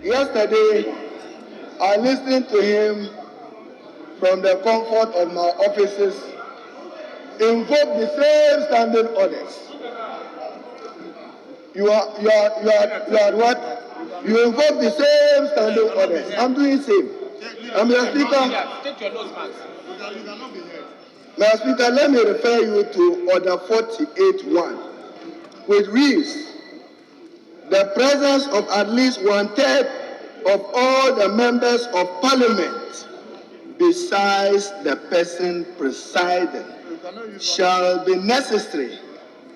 Yesterday, I listened to him from the comfort of my offices, invoke the same standing orders. You are what? You invoke the same standing orders. I'm doing the same. Mr. Speaker, take your notes, man. Mr. Speaker, let me refer you to Order 48.1, which reads, the presence of at least 1/3 of all the members of Parliament besides the person presiding shall be necessary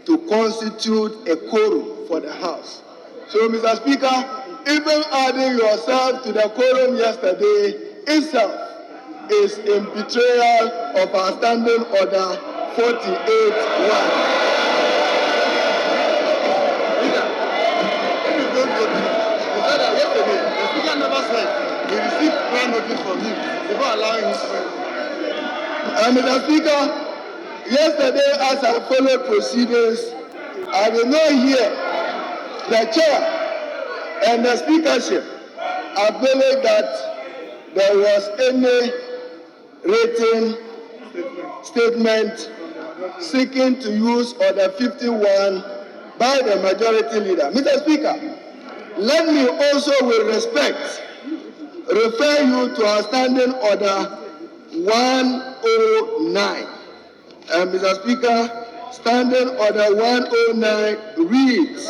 to constitute a quorum for the House. So, Mr. Speaker, even adding yourself to the quorum yesterday itself is in betrayal of our standing order 48.1. Yesterday, the Speaker never said he received prior notice from him before allowing him to speak. Mr. Speaker, yesterday as I followed proceedings, I did not hear the chair and the speakership acknowledge that there was any written statement seeking to use Order 51 by the majority leader. Mr. Speaker, let me also with respect refer you to our standing order 109. Mr. Speaker, standing order 109 reads,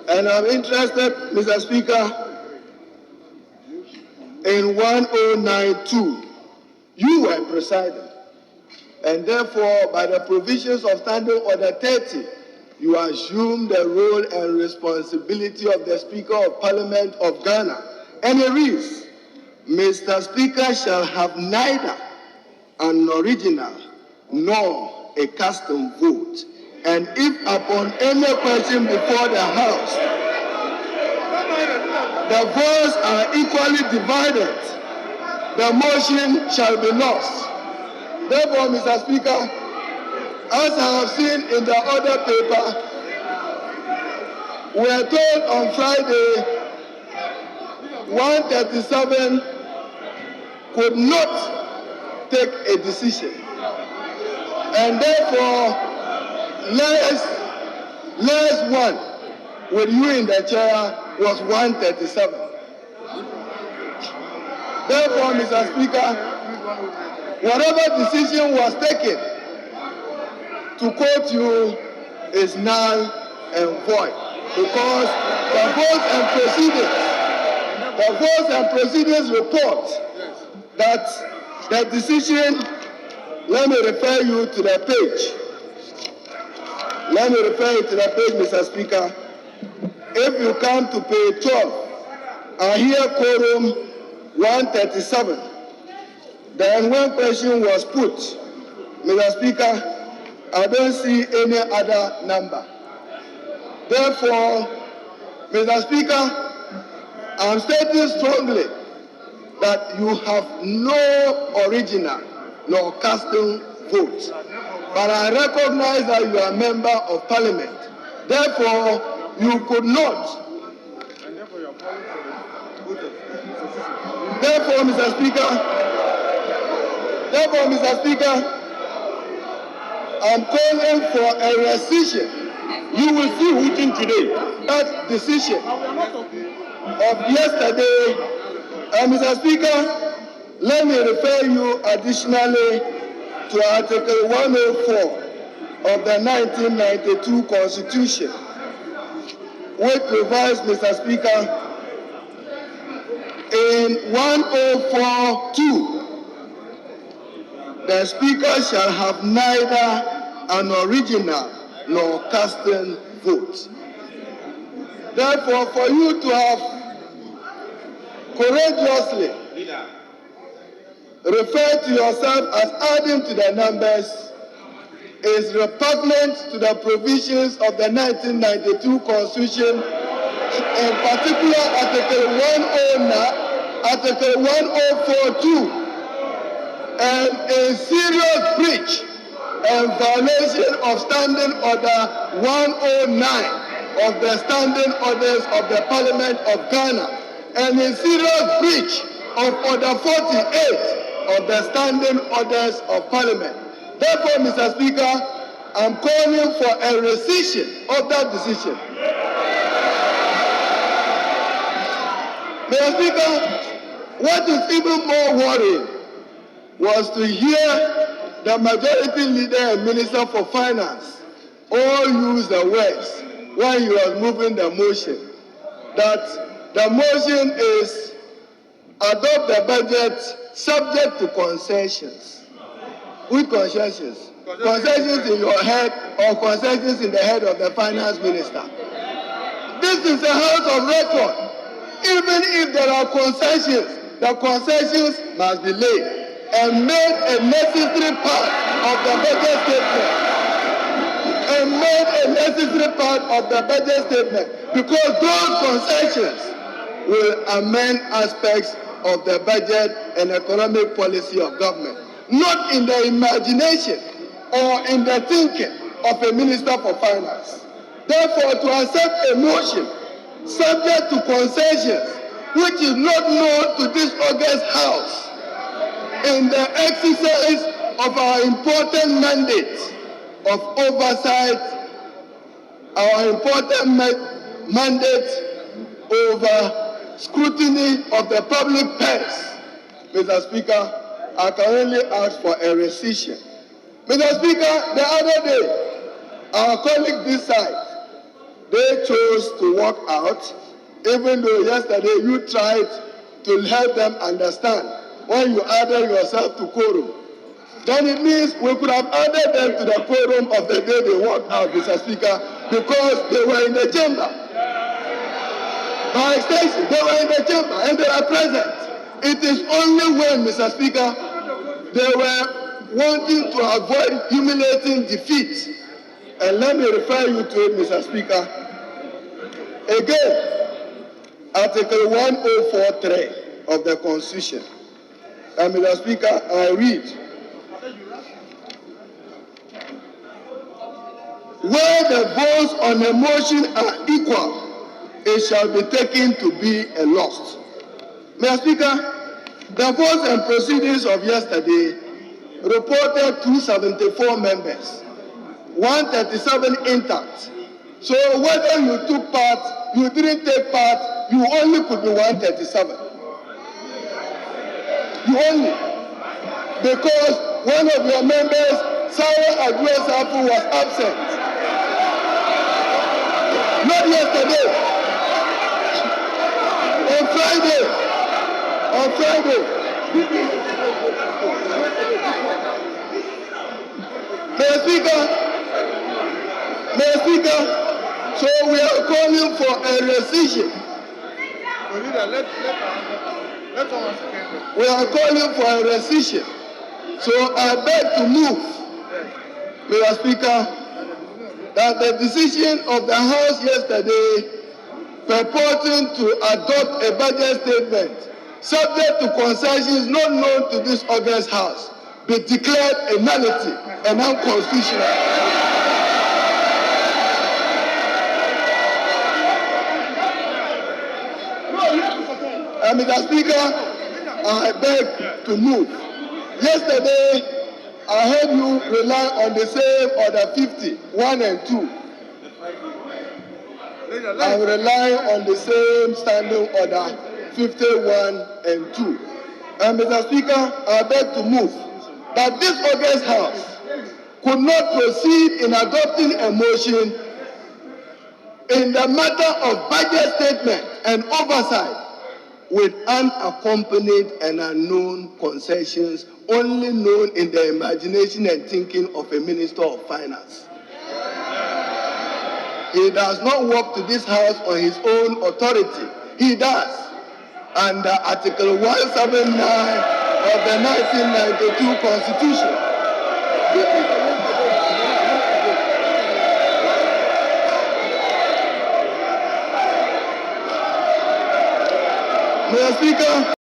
and I'm interested, Mr. Speaker, in 109.2. You were presiding, and therefore, by the provisions of standing order 30, you assume the role and responsibility of the Speaker of Parliament of Ghana. And it reads, Mr. Speaker shall have neither an original nor a custom vote. And if upon any question before the House, the votes are equally divided, the motion shall be lost. Therefore, Mr. Speaker, as I have seen in the other paper, we are told on Friday 137 could not take a decision. And therefore, last one with you in the chair was 137. Therefore, Mr. Speaker, whatever decision was taken, to quote you, is null and void, because the votes and proceedings report that the decision, let me refer you to the page. Let me refer you to the page, Mr. Speaker. If you come to page 12, I hear quorum 137. Then when question was put, Mr. Speaker, I don't see any other number. Therefore, Mr. Speaker, I'm stating strongly that you have no original nor custom vote. But I recognize that you are a member of Parliament. Therefore, you could not. Therefore, Mr. Speaker, I'm calling for a rescission. You will see voting today. That decision of yesterday. Mr. Speaker, let me refer you additionally to Article 104 of the 1992 Constitution, which provides, Mr. Speaker, in 104.2, the Speaker shall have neither an original nor custom vote. Therefore, for you to have courageously referred to yourself as adding to the numbers is repugnant to the provisions of the 1992 Constitution, in particular Article 104.2, and a serious breach and violation of Standing Order 109 of the standing orders of the Parliament of Ghana and in serious breach of Order 48 of the standing orders of Parliament. Therefore, Mr. Speaker, I'm calling for a rescission of that decision. Mr. Speaker, what is even more worrying was to hear the majority leader and Minister for Finance all use the words when he was moving the motion, that the motion is adopt the budget subject to concessions. Which concessions? Concessions in your head or concessions in the head of the finance minister. This is a house of record. Even if there are concessions, the concessions must be laid and made a necessary part of the budget statement. And made a necessary part of the budget statement, because those concessions will amend aspects of the budget and economic policy of government, not in the imagination or in the thinking of a minister for finance. Therefore, to accept a motion subject to concessions which is not known to this august House in the exercise of our important mandate of oversight, our important mandate over scrutiny of the public purse, Mr. Speaker, I can only ask for a rescission. Mr. Speaker, the other day, our colleague this side, they chose to walk out, even though yesterday you tried to help them understand when you added yourself to quorum. Then it means we could have added them to the quorum of the day they walked out, Mr. Speaker, because they were in the chamber. By extension, they were in the chamber and they are present. It is only when, Mr. Speaker, they were wanting to avoid humiliating defeat. And let me refer you to it, Mr. Speaker. Again, Article 1043 of the Constitution. And Mr. Speaker, I read, where the votes on a motion are equal, it shall be taken to be a loss. Mr. Speaker, the votes and proceedings of yesterday reported 274 members, 137 intact. So whether you took part, you didn't take part, you only could be 137. You only. Because one of your members, Sarah Adwesafu, was absent. Not yesterday. On Friday. On Friday. Mr. Speaker, so we are calling for a rescission. We are calling for a rescission. So I beg to move, Mr. Speaker, that the decision of the House yesterday purporting to adopt a budget statement subject to concessions not known to this august House be declared a nullity and unconstitutional. Mr. Speaker, I beg to move. Yesterday, I heard you rely on the same order 50, 1 and 2. I'm relying on the same standing order 51 and 2. And Mr. Speaker, I beg to move that this august House could not proceed in adopting a motion in the matter of budget statement and oversight with unaccompanied and unknown concessions only known in the imagination and thinking of a minister of finance. He does not walk to this House on his own authority. He does under Article 179 of the 1992 Constitution. Mr. Speaker,